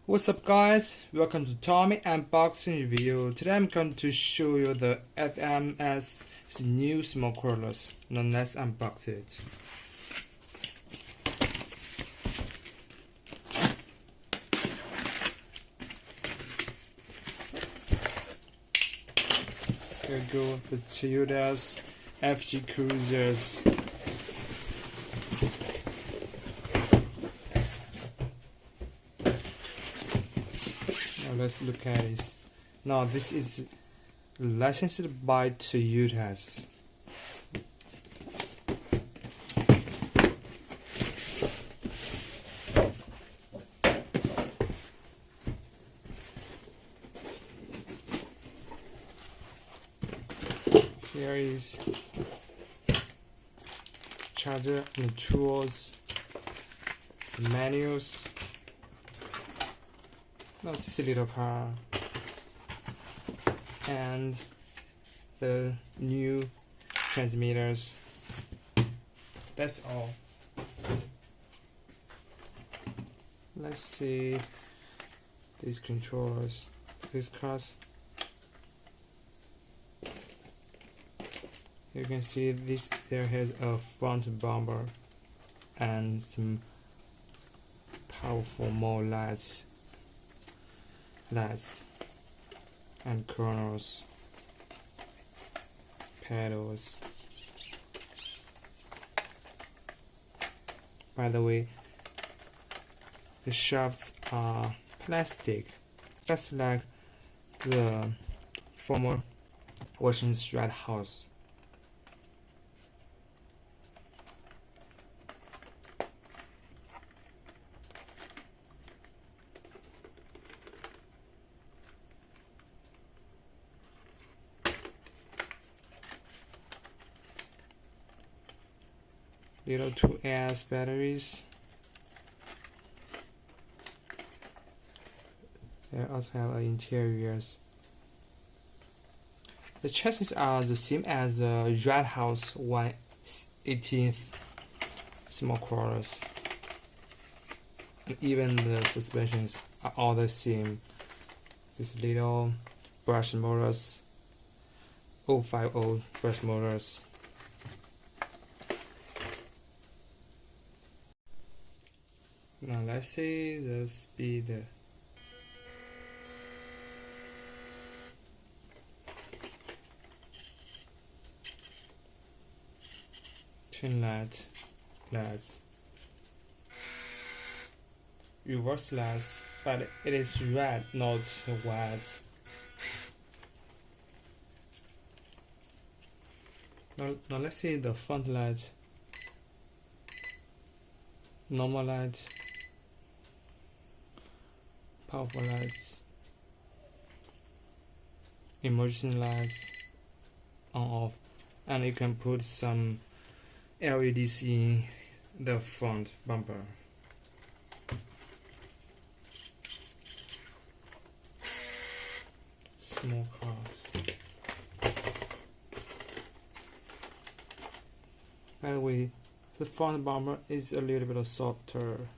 What's up guys, welcome to Tommy unboxing review. Today I'm going to show you the FMS new small crawlers. Now let's unbox it. Here we go, the Toyota's FG Cruisers. Let's look at this. Now this is licensed by Toyota's. Here is charger and tools, manuals. No, just a little car and the new transmitters. That's all. Let's see these controllers, this cars. You can see this there has a front bumper and some powerful more lights and corners, pedals. By the way, the shafts are plastic, just like the former version's red house. Little 2S batteries. They also have interiors. The chassis are the same as the Red House 1/18 small crawlers, and even the suspensions are all the same. These little brush motors, 050 brush motors. Now let's see the speed. Twin light, lights, reverse lights, but it is red, not white. Now let's see the front light, normal light, powerful lights, emergency lights, on off, and you can put some LEDs in the front bumper. Small cars. By the way, the front bumper is a little bit softer.